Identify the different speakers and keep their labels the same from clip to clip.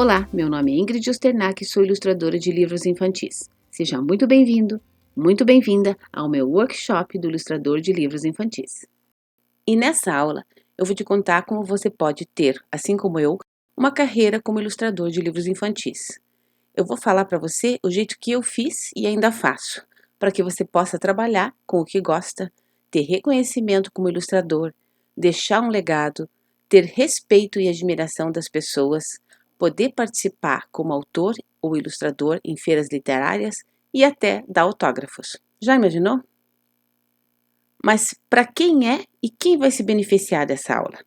Speaker 1: Olá, meu nome é Ingrid Osternack e sou ilustradora de livros infantis. Seja muito bem-vindo, muito bem-vinda ao meu workshop do ilustrador de livros infantis. E nessa aula, eu vou te contar como você pode ter, assim como eu, uma carreira como ilustrador de livros infantis. Eu vou falar para você o jeito que eu fiz e ainda faço, para que você possa trabalhar com o que gosta, ter reconhecimento como ilustrador, deixar um legado, ter respeito e admiração das pessoas, poder participar como autor ou ilustrador em feiras literárias e até dar autógrafos. Já imaginou? Mas para quem é e quem vai se beneficiar dessa aula?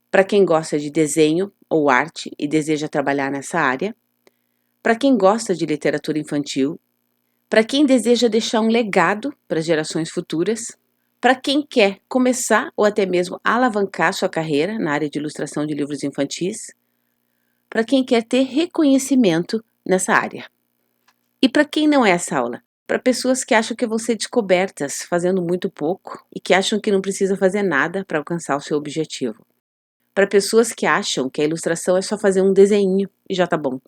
Speaker 1: Para quem gosta de desenho ou arte e deseja trabalhar nessa área, para quem gosta de literatura infantil, para quem deseja deixar um legado para gerações futuras, para quem quer começar ou até mesmo alavancar sua carreira na área de ilustração de livros infantis, para quem quer ter reconhecimento nessa área. E para quem não é essa aula? Para pessoas que acham que vão ser descobertas fazendo muito pouco e que acham que não precisa fazer nada para alcançar o seu objetivo. Para pessoas que acham que a ilustração é só fazer um desenho e já tá bom.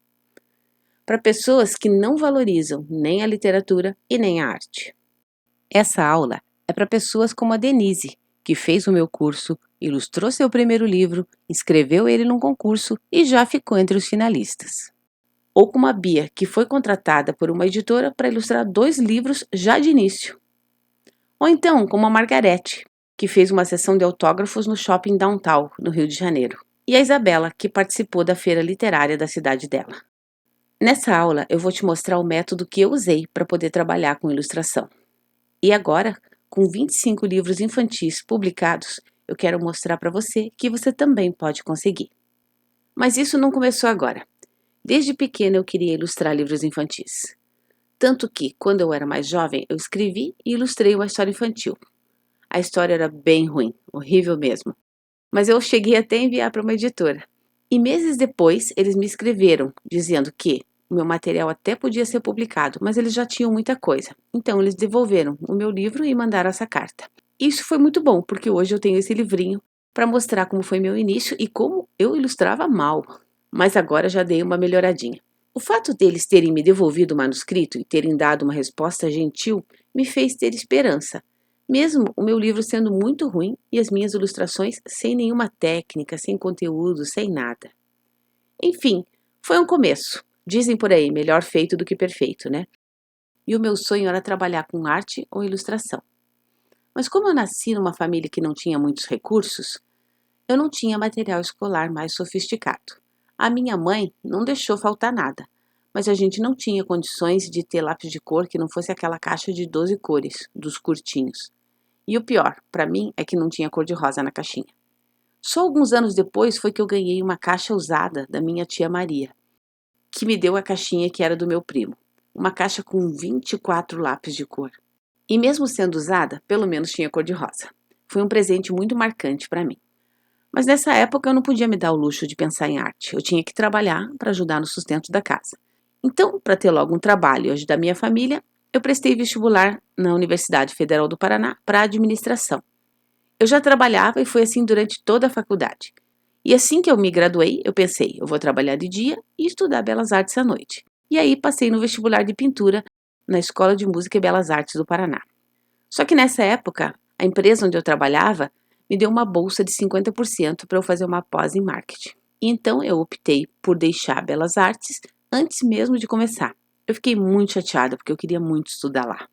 Speaker 1: Para pessoas que não valorizam nem a literatura e nem a arte. Essa aula é para pessoas como a Denise, que fez o meu curso, ilustrou seu primeiro livro, inscreveu ele num concurso e já ficou entre os finalistas. Ou como a Bia, que foi contratada por uma editora para ilustrar 2 livros já de início. Ou então, como a Margarete, que fez uma sessão de autógrafos no Shopping Downtown, no Rio de Janeiro. E a Isabela, que participou da feira literária da cidade dela. Nessa aula, eu vou te mostrar o método que eu usei para poder trabalhar com ilustração. E agora, com 25 livros infantis publicados, eu quero mostrar para você que você também pode conseguir. Mas isso não começou agora. Desde pequena eu queria ilustrar livros infantis. Tanto que, quando eu era mais jovem, eu escrevi e ilustrei uma história infantil. A história era bem ruim, horrível mesmo. Mas eu cheguei até a enviar para uma editora. E meses depois, eles me escreveram, dizendo que o meu material até podia ser publicado, mas eles já tinham muita coisa. Então, eles devolveram o meu livro e mandaram essa carta. Isso foi muito bom, porque hoje eu tenho esse livrinho para mostrar como foi meu início e como eu ilustrava mal. Mas agora já dei uma melhoradinha. O fato deles terem me devolvido o manuscrito e terem dado uma resposta gentil me fez ter esperança, mesmo o meu livro sendo muito ruim e as minhas ilustrações sem nenhuma técnica, sem conteúdo, sem nada. Enfim, foi um começo. Dizem por aí, melhor feito do que perfeito, né? E o meu sonho era trabalhar com arte ou ilustração. Mas como eu nasci numa família que não tinha muitos recursos, eu não tinha material escolar mais sofisticado. A minha mãe não deixou faltar nada, mas a gente não tinha condições de ter lápis de cor que não fosse aquela caixa de 12 cores, dos curtinhos. E o pior, para mim, é que não tinha cor de rosa na caixinha. Só alguns anos depois foi que eu ganhei uma caixa usada da minha tia Maria, que me deu a caixinha que era do meu primo. Uma caixa com 24 lápis de cor. E mesmo sendo usada, pelo menos tinha cor de rosa. Foi um presente muito marcante para mim. Mas nessa época eu não podia me dar o luxo de pensar em arte. Eu tinha que trabalhar para ajudar no sustento da casa. Então, para ter logo um trabalho e ajudar minha família, eu prestei vestibular na Universidade Federal do Paraná para administração. Eu já trabalhava e foi assim durante toda a faculdade. E assim que eu me graduei, eu pensei, eu vou trabalhar de dia e estudar Belas Artes à noite. E aí passei no vestibular de pintura na Escola de Música e Belas Artes do Paraná. Só que nessa época, a empresa onde eu trabalhava me deu uma bolsa de 50% para eu fazer uma pós em marketing. E então eu optei por deixar Belas Artes antes mesmo de começar. Eu fiquei muito chateada porque eu queria muito estudar lá.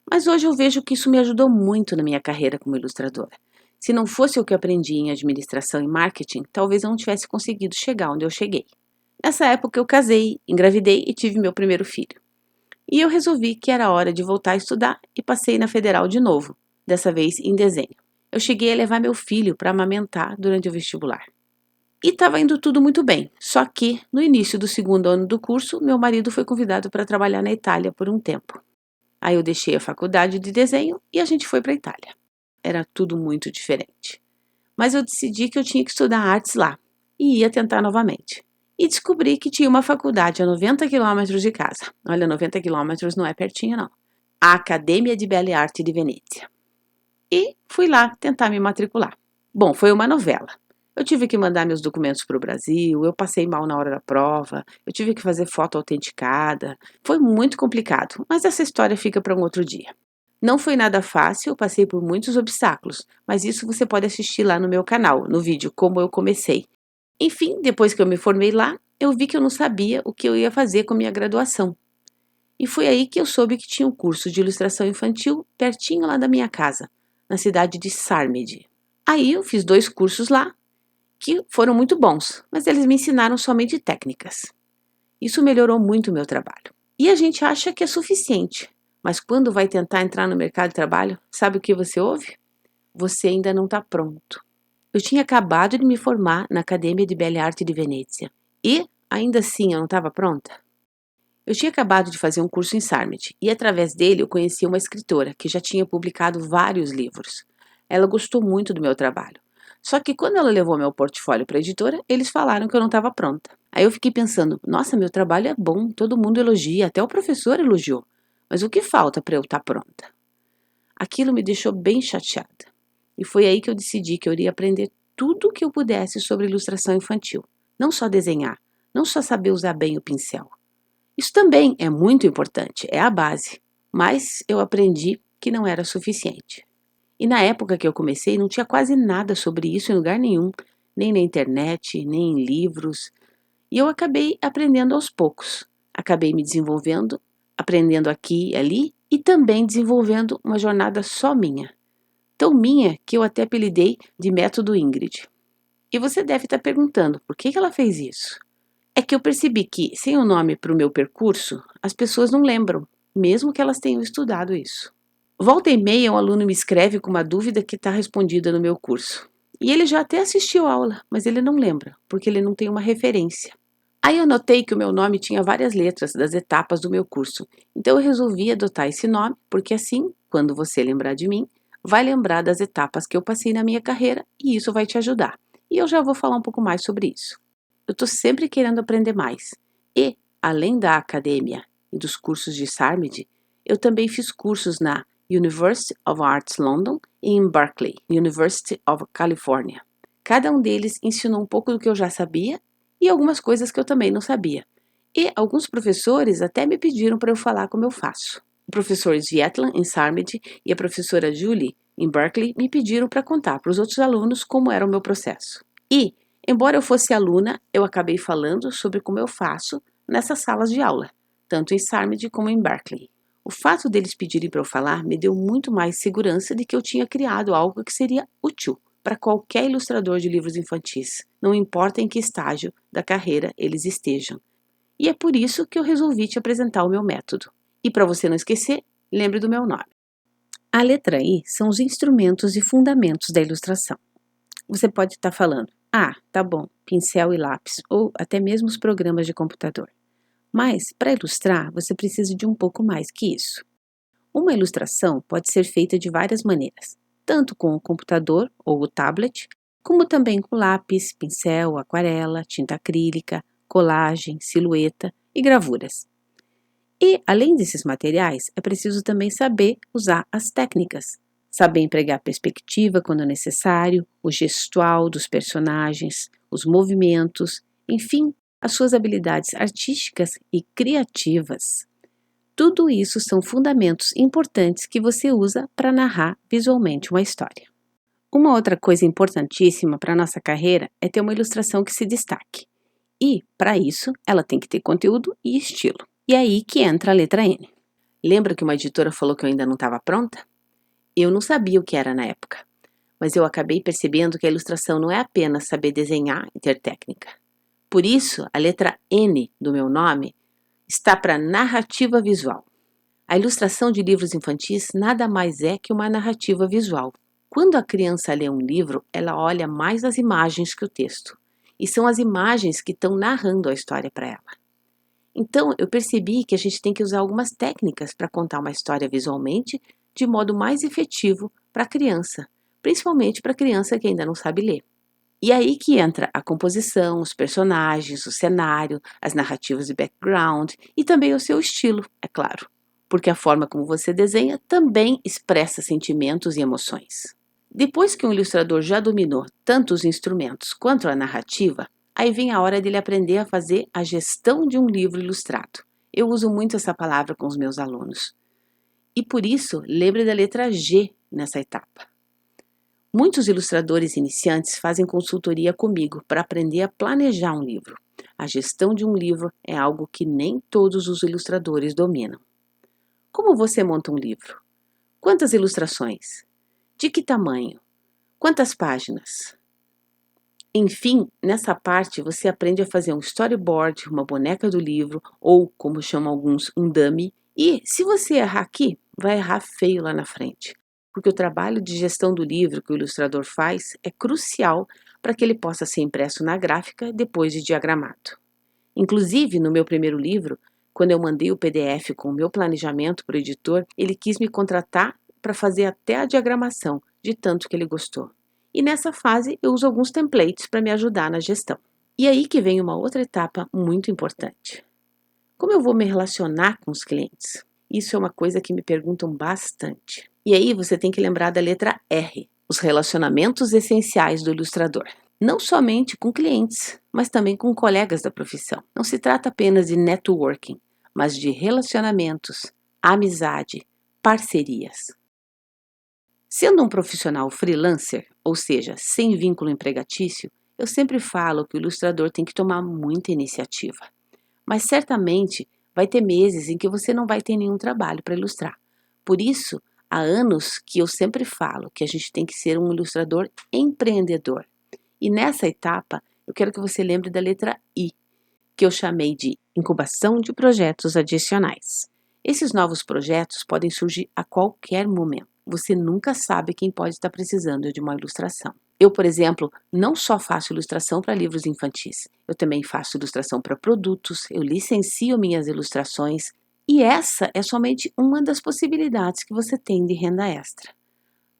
Speaker 1: Mas hoje eu vejo que isso me ajudou muito na minha carreira como ilustradora. Se não fosse o que eu aprendi em administração e marketing, talvez eu não tivesse conseguido chegar onde eu cheguei. Nessa época eu casei, engravidei e tive meu primeiro filho. E eu resolvi que era hora de voltar a estudar e passei na Federal de novo, dessa vez em desenho. Eu cheguei a levar meu filho para amamentar durante o vestibular. E estava indo tudo muito bem, só que, no início do segundo ano do curso, meu marido foi convidado para trabalhar na Itália por um tempo. Aí eu deixei a faculdade de desenho e a gente foi para a Itália. Era tudo muito diferente. Mas eu decidi que eu tinha que estudar artes lá e ia tentar novamente. E descobri que tinha uma faculdade a 90 quilômetros de casa. Olha, 90 quilômetros não é pertinho, não. A Academia de Belle Arti di Venezia. E fui lá tentar me matricular. Bom, foi uma novela. Eu tive que mandar meus documentos para o Brasil, eu passei mal na hora da prova, eu tive que fazer foto autenticada. Foi muito complicado, mas essa história fica para um outro dia. Não foi nada fácil, eu passei por muitos obstáculos, mas isso você pode assistir lá no meu canal, no vídeo Como Eu Comecei. Enfim, depois que eu me formei lá, eu vi que eu não sabia o que eu ia fazer com minha graduação. E foi aí que eu soube que tinha um curso de ilustração infantil pertinho lá da minha casa, na cidade de Sarmedi. Aí eu fiz 2 cursos lá, que foram muito bons, mas eles me ensinaram somente técnicas. Isso melhorou muito o meu trabalho. E a gente acha que é suficiente, mas quando vai tentar entrar no mercado de trabalho, sabe o que você ouve? Você ainda não está pronto. Eu tinha acabado de me formar na Academia de Belle Arte de Venezia e, ainda assim, eu não estava pronta. Eu tinha acabado de fazer um curso em Sarmedi e, através dele, eu conheci uma escritora que já tinha publicado vários livros. Ela gostou muito do meu trabalho. Só que quando ela levou meu portfólio para a editora, eles falaram que eu não estava pronta. Aí eu fiquei pensando, nossa, meu trabalho é bom, todo mundo elogia, até o professor elogiou. Mas o que falta para eu estar pronta? Aquilo me deixou bem chateada. E foi aí que eu decidi que eu iria aprender tudo o que eu pudesse sobre ilustração infantil. Não só desenhar, não só saber usar bem o pincel. Isso também é muito importante, é a base. Mas eu aprendi que não era suficiente. E na época que eu comecei, não tinha quase nada sobre isso em lugar nenhum, nem na internet, nem em livros. E eu acabei aprendendo aos poucos. Acabei me desenvolvendo, aprendendo aqui e ali, e também desenvolvendo uma jornada só minha. Tão minha que eu até apelidei de Método Ingrid. E você deve estar perguntando, por que ela fez isso? É que eu percebi que, sem o nome para o meu percurso, as pessoas não lembram, mesmo que elas tenham estudado isso. Volta e meia, um aluno me escreve com uma dúvida que está respondida no meu curso. E ele já até assistiu a aula, mas ele não lembra, porque ele não tem uma referência. Aí eu notei que o meu nome tinha várias letras das etapas do meu curso, então eu resolvi adotar esse nome, porque assim, quando você lembrar de mim, vai lembrar das etapas que eu passei na minha carreira e isso vai te ajudar. E eu já vou falar um pouco mais sobre isso. Eu estou sempre querendo aprender mais. E, além da academia e dos cursos de Sarmedi, eu também fiz cursos na University of Arts London e em Berkeley, University of California. Cada um deles ensinou um pouco do que eu já sabia e algumas coisas que eu também não sabia. E alguns professores até me pediram para eu falar como eu faço. O professor Svietlan, em Sarmedi, e a professora Julie, em Berkeley, me pediram para contar para os outros alunos como era o meu processo. E, embora eu fosse aluna, eu acabei falando sobre como eu faço nessas salas de aula, tanto em Sarmedi como em Berkeley. O fato deles pedirem para eu falar me deu muito mais segurança de que eu tinha criado algo que seria útil para qualquer ilustrador de livros infantis, não importa em que estágio da carreira eles estejam. E é por isso que eu resolvi te apresentar o meu método. E para você não esquecer, lembre do meu nome. A letra I são os instrumentos e fundamentos da ilustração. Você pode estar falando, tá bom, pincel e lápis, ou até mesmo os programas de computador. Mas, para ilustrar, você precisa de um pouco mais que isso. Uma ilustração pode ser feita de várias maneiras, tanto com o computador ou o tablet, como também com lápis, pincel, aquarela, tinta acrílica, colagem, silhueta e gravuras. E, além desses materiais, é preciso também saber usar as técnicas, saber empregar perspectiva quando necessário, o gestual dos personagens, os movimentos, enfim, as suas habilidades artísticas e criativas. Tudo isso são fundamentos importantes que você usa para narrar visualmente uma história. Uma outra coisa importantíssima para a nossa carreira é ter uma ilustração que se destaque. E, para isso, ela tem que ter conteúdo e estilo. E é aí que entra a letra N. Lembra que uma editora falou que eu ainda não estava pronta? Eu não sabia o que era na época, mas eu acabei percebendo que a ilustração não é apenas saber desenhar e ter técnica. Por isso, a letra N do meu nome está para narrativa visual. A ilustração de livros infantis nada mais é que uma narrativa visual. Quando a criança lê um livro, ela olha mais as imagens que o texto, e são as imagens que estão narrando a história para ela. Então, eu percebi que a gente tem que usar algumas técnicas para contar uma história visualmente de modo mais efetivo para a criança, principalmente para a criança que ainda não sabe ler. E aí que entra a composição, os personagens, o cenário, as narrativas de background e também o seu estilo, é claro, porque a forma como você desenha também expressa sentimentos e emoções. Depois que um ilustrador já dominou tanto os instrumentos quanto a narrativa, aí vem a hora dele aprender a fazer a gestão de um livro ilustrado. Eu uso muito essa palavra com os meus alunos. E por isso, lembre da letra G nessa etapa. Muitos ilustradores iniciantes fazem consultoria comigo para aprender a planejar um livro. A gestão de um livro é algo que nem todos os ilustradores dominam. Como você monta um livro? Quantas ilustrações? De que tamanho? Quantas páginas? Enfim, nessa parte você aprende a fazer um storyboard, uma boneca do livro ou, como chamam alguns, um dummy. E se você errar aqui, vai errar feio lá na frente, porque o trabalho de gestão do livro que o ilustrador faz é crucial para que ele possa ser impresso na gráfica depois de diagramado. Inclusive, no meu primeiro livro, quando eu mandei o PDF com o meu planejamento para o editor, ele quis me contratar para fazer até a diagramação, de tanto que ele gostou. E nessa fase eu uso alguns templates para me ajudar na gestão. E aí que vem uma outra etapa muito importante. Como eu vou me relacionar com os clientes? Isso é uma coisa que me perguntam bastante. E aí você tem que lembrar da letra R, os relacionamentos essenciais do ilustrador. Não somente com clientes, mas também com colegas da profissão. Não se trata apenas de networking, mas de relacionamentos, amizade, parcerias. Sendo um profissional freelancer, ou seja, sem vínculo empregatício, eu sempre falo que o ilustrador tem que tomar muita iniciativa. Mas certamente vai ter meses em que você não vai ter nenhum trabalho para ilustrar. Por isso, há anos que eu sempre falo que a gente tem que ser um ilustrador empreendedor. E nessa etapa, eu quero que você lembre da letra I, que eu chamei de incubação de projetos adicionais. Esses novos projetos podem surgir a qualquer momento. Você nunca sabe quem pode estar precisando de uma ilustração. Eu, por exemplo, não só faço ilustração para livros infantis, eu também faço ilustração para produtos, eu licencio minhas ilustrações, e essa é somente uma das possibilidades que você tem de renda extra.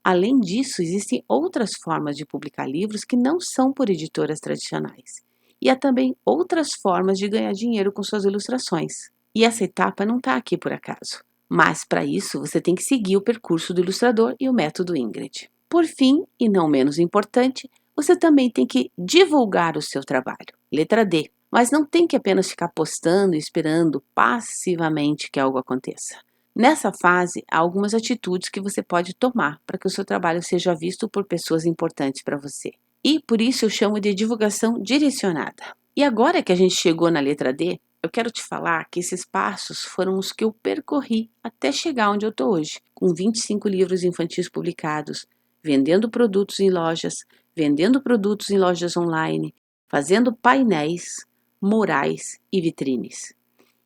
Speaker 1: Além disso, existem outras formas de publicar livros que não são por editoras tradicionais. E há também outras formas de ganhar dinheiro com suas ilustrações. E essa etapa não está aqui por acaso. Mas para isso você tem que seguir o percurso do ilustrador e o método Ingrid. Por fim, e não menos importante, você também tem que divulgar o seu trabalho. Letra D. Mas não tem que apenas ficar postando e esperando passivamente que algo aconteça. Nessa fase, há algumas atitudes que você pode tomar para que o seu trabalho seja visto por pessoas importantes para você. E por isso eu chamo de divulgação direcionada. E agora que a gente chegou na letra D, eu quero te falar que esses passos foram os que eu percorri até chegar onde eu estou hoje, com 25 livros infantis publicados, vendendo produtos em lojas, vendendo produtos em lojas online, fazendo painéis, murais e vitrines.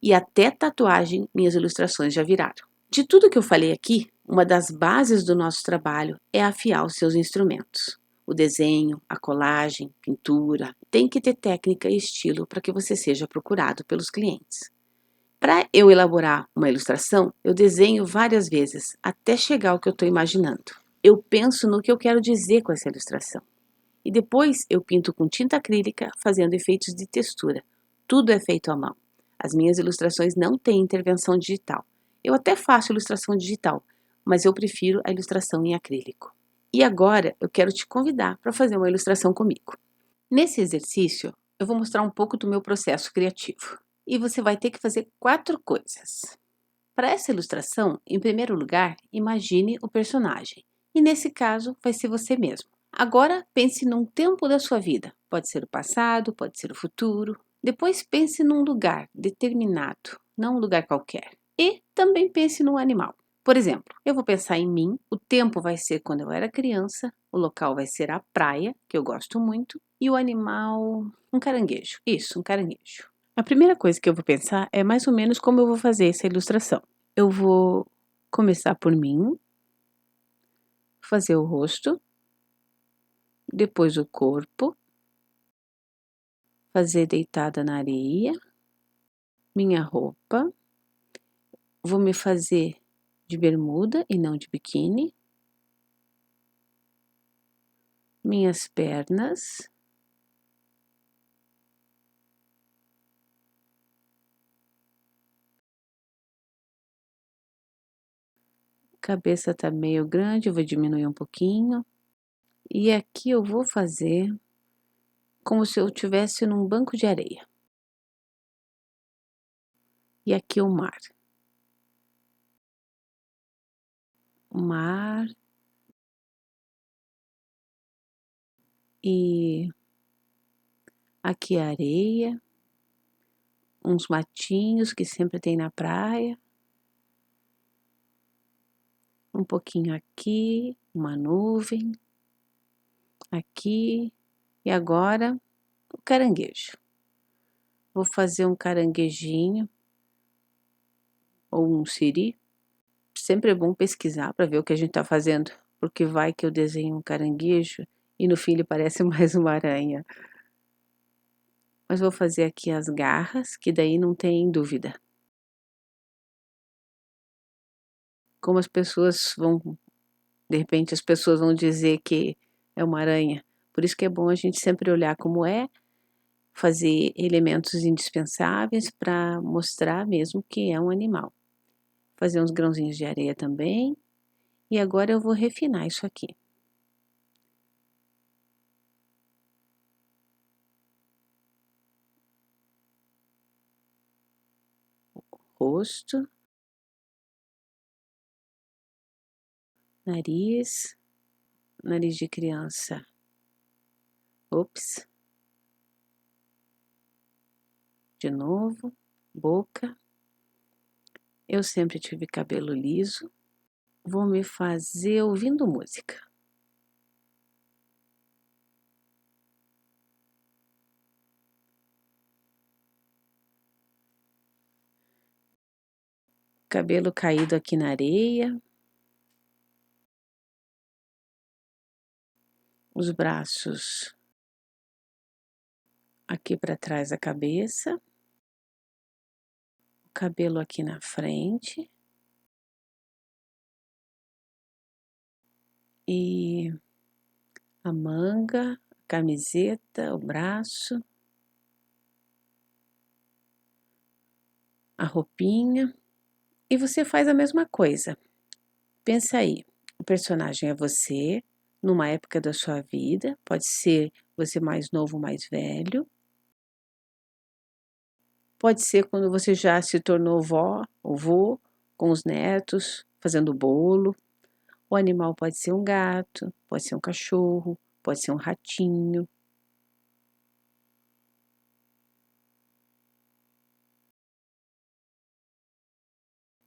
Speaker 1: E até tatuagem minhas ilustrações já viraram. De tudo que eu falei aqui, uma das bases do nosso trabalho é afiar os seus instrumentos. O desenho, a colagem, pintura, tem que ter técnica e estilo para que você seja procurado pelos clientes. Para eu elaborar uma ilustração, eu desenho várias vezes até chegar ao que eu estou imaginando. Eu penso no que eu quero dizer com essa ilustração. E depois eu pinto com tinta acrílica, fazendo efeitos de textura. Tudo é feito à mão. As minhas ilustrações não têm intervenção digital. Eu até faço ilustração digital, mas eu prefiro a ilustração em acrílico. E agora eu quero te convidar para fazer uma ilustração comigo. Nesse exercício, eu vou mostrar um pouco do meu processo criativo. E você vai ter que fazer 4 coisas. Para essa ilustração, em primeiro lugar, imagine o personagem. E nesse caso, vai ser você mesmo. Agora, pense num tempo da sua vida. Pode ser o passado, pode ser o futuro. Depois, pense num lugar determinado, não um lugar qualquer. E também pense num animal. Por exemplo, eu vou pensar em mim, o tempo vai ser quando eu era criança, o local vai ser a praia, que eu gosto muito, e o animal, um caranguejo. Isso, um caranguejo. A primeira coisa que eu vou pensar é mais ou menos como eu vou fazer essa ilustração. Eu vou começar por mim, fazer o rosto, depois o corpo, fazer deitada na areia, minha roupa, vou me fazer de bermuda e não de biquíni, minhas pernas, cabeça tá meio grande, eu vou diminuir um pouquinho, E aqui eu vou fazer como se eu estivesse num banco de areia. E aqui o mar. O mar. E aqui a areia. Uns matinhos que sempre tem na praia. Um pouquinho aqui, uma nuvem. Aqui. E agora, o caranguejo. Vou fazer um caranguejinho ou um siri. Sempre é bom pesquisar para ver o que a gente está fazendo, porque vai que eu desenho um caranguejo e no fim ele parece mais uma aranha. Mas vou fazer aqui as garras, que daí não tem dúvida. Como as pessoas vão, de repente as pessoas vão dizer que é uma aranha. Por isso que é bom a gente sempre olhar como é, fazer elementos indispensáveis para mostrar mesmo que é um animal. Fazer uns grãozinhos de areia também. E agora eu vou refinar isso aqui. Rosto. Nariz. Nariz de criança. Ops. De novo. Boca. Eu sempre tive cabelo liso. Vou me fazer ouvindo música. Cabelo caído aqui na areia. Os braços aqui para trás da cabeça. O cabelo aqui na frente. E a manga, a camiseta, o braço. A roupinha. E você faz a mesma coisa. Pensa aí, o personagem é você, numa época da sua vida, pode ser você mais novo, mais velho. Pode ser quando você já se tornou vó ou vô, com os netos, fazendo bolo. O animal pode ser um gato, pode ser um cachorro, pode ser um ratinho.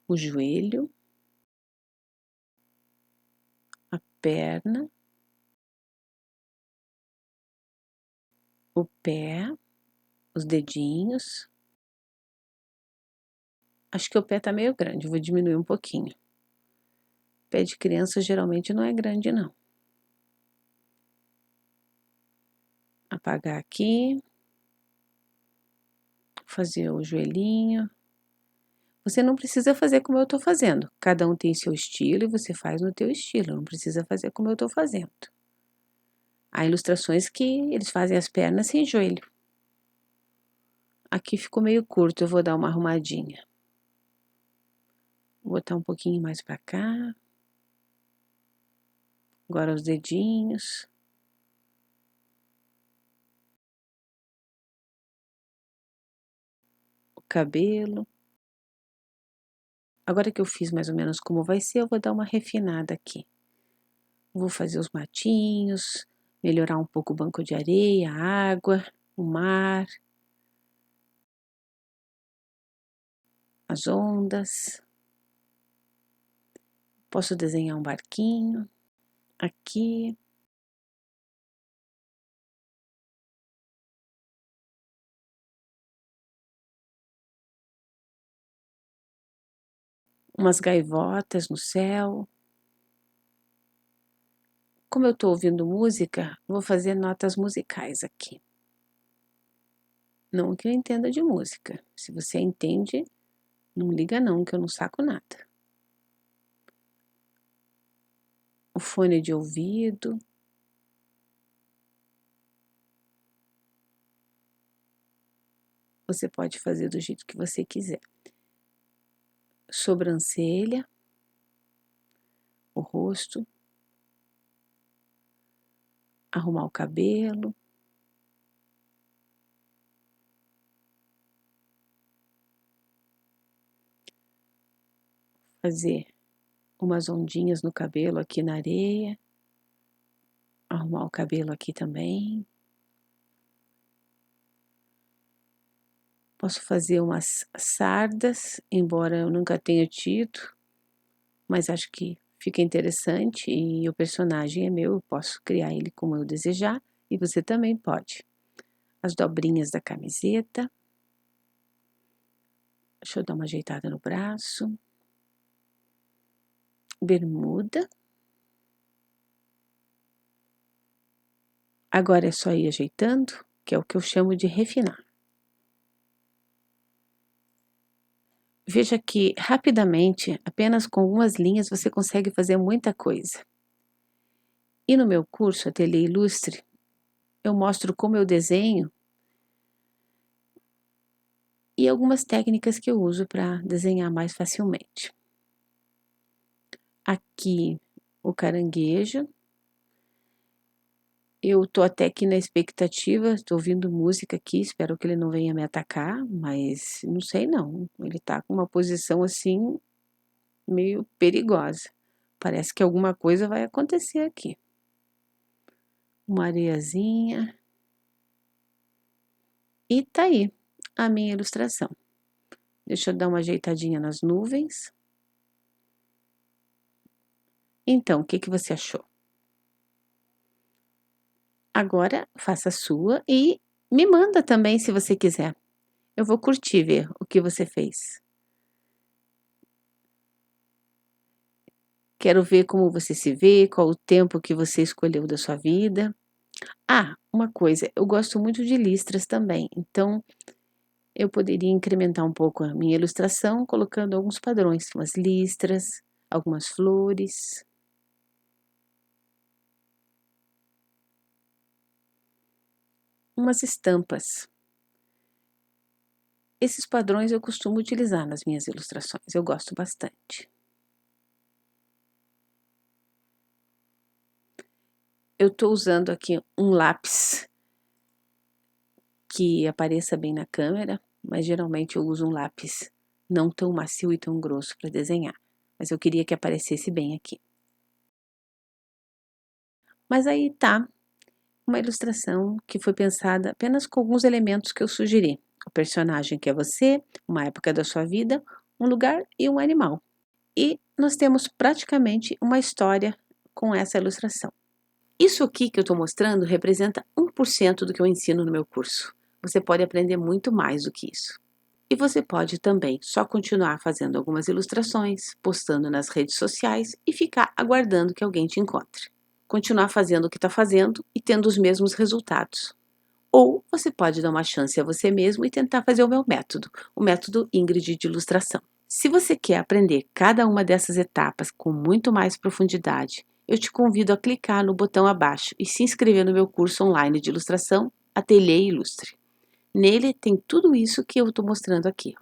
Speaker 1: O joelho, a perna, o pé, os dedinhos. Acho que o pé tá meio grande, vou diminuir um pouquinho. Pé de criança geralmente não é grande, não. Apagar aqui. Fazer o joelhinho. Você não precisa fazer como eu tô fazendo. Cada um tem seu estilo e você faz no teu estilo. Não precisa fazer como eu tô fazendo. Há ilustrações que eles fazem as pernas sem joelho. Aqui ficou meio curto, eu vou dar uma arrumadinha. Vou botar um pouquinho mais pra cá. Agora os dedinhos. O cabelo. Agora que eu fiz mais ou menos como vai ser, eu vou dar uma refinada aqui. Vou fazer os matinhos, melhorar um pouco o banco de areia, a água, o mar, as ondas. Posso desenhar um barquinho aqui. Umas gaivotas no céu. Como eu estou ouvindo música, vou fazer notas musicais aqui. Não que eu entenda de música. Se você entende, não liga não, que eu não saco nada. O fone de ouvido. Você pode fazer do jeito que você quiser. Sobrancelha. O rosto. arrumar o cabelo. Fazer umas ondinhas no cabelo aqui na areia. Arrumar o cabelo aqui também. Posso fazer umas sardas, embora eu nunca tenha tido, mas acho que fica interessante e o personagem é meu, eu posso criar ele como eu desejar e você também pode. As dobrinhas da camiseta. Deixa eu dar uma ajeitada no braço. Bermuda. Agora é só ir ajeitando, que é o que eu chamo de refinar. Veja que rapidamente, apenas com algumas linhas, você consegue fazer muita coisa. E no meu curso Ateliê Ilustre, eu mostro como eu desenho e algumas técnicas que eu uso para desenhar mais facilmente. Aqui o caranguejo. Eu tô até aqui na expectativa, tô ouvindo música aqui, espero que ele não venha me atacar, mas não sei não. Ele tá com uma posição assim meio perigosa. Parece que alguma coisa vai acontecer aqui. Uma areiazinha. E tá aí a minha ilustração. Deixa eu dar uma ajeitadinha nas nuvens. Então, o que que você achou? Agora, faça a sua e me manda também se você quiser. Eu vou curtir ver o que você fez. Quero ver como você se vê, qual o tempo que você escolheu da sua vida. Ah, uma coisa, eu gosto muito de listras também, então eu poderia incrementar um pouco a minha ilustração colocando alguns padrões, umas listras, algumas flores. Umas estampas. Esses padrões eu costumo utilizar nas minhas ilustrações, eu gosto bastante. Eu estou usando aqui um lápis que apareça bem na câmera, mas geralmente eu uso um lápis não tão macio e tão grosso para desenhar, mas eu queria que aparecesse bem aqui. Mas aí tá uma ilustração que foi pensada apenas com alguns elementos que eu sugeri. O personagem que é você, uma época da sua vida, um lugar e um animal. E nós temos praticamente uma história com essa ilustração. Isso aqui que eu estou mostrando representa 1% do que eu ensino no meu curso. Você pode aprender muito mais do que isso. E você pode também só continuar fazendo algumas ilustrações, postando nas redes sociais e ficar aguardando que alguém te encontre. Continuar fazendo o que está fazendo e tendo os mesmos resultados. Ou você pode dar uma chance a você mesmo e tentar fazer o meu método, o método Ingrid de ilustração. Se você quer aprender cada uma dessas etapas com muito mais profundidade, eu te convido a clicar no botão abaixo e se inscrever no meu curso online de ilustração Ateliê Ilustre. Nele tem tudo isso que eu estou mostrando aqui.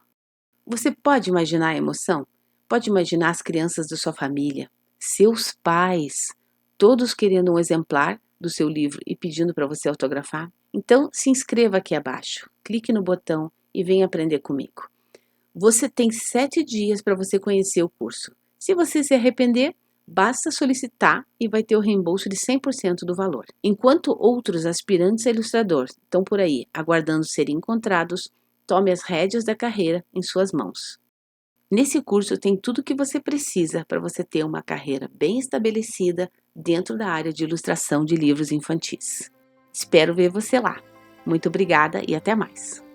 Speaker 1: Você pode imaginar a emoção? Pode imaginar as crianças da sua família, seus pais, todos querendo um exemplar do seu livro e pedindo para você autografar? Então, se inscreva aqui abaixo, clique no botão e venha aprender comigo. Você tem 7 dias para você conhecer o curso. Se você se arrepender, basta solicitar e vai ter o reembolso de 100% do valor. Enquanto outros aspirantes a ilustrador estão por aí aguardando serem encontrados, tome as rédeas da carreira em suas mãos. Nesse curso tem tudo o que você precisa para você ter uma carreira bem estabelecida dentro da área de ilustração de livros infantis. Espero ver você lá. Muito obrigada e até mais!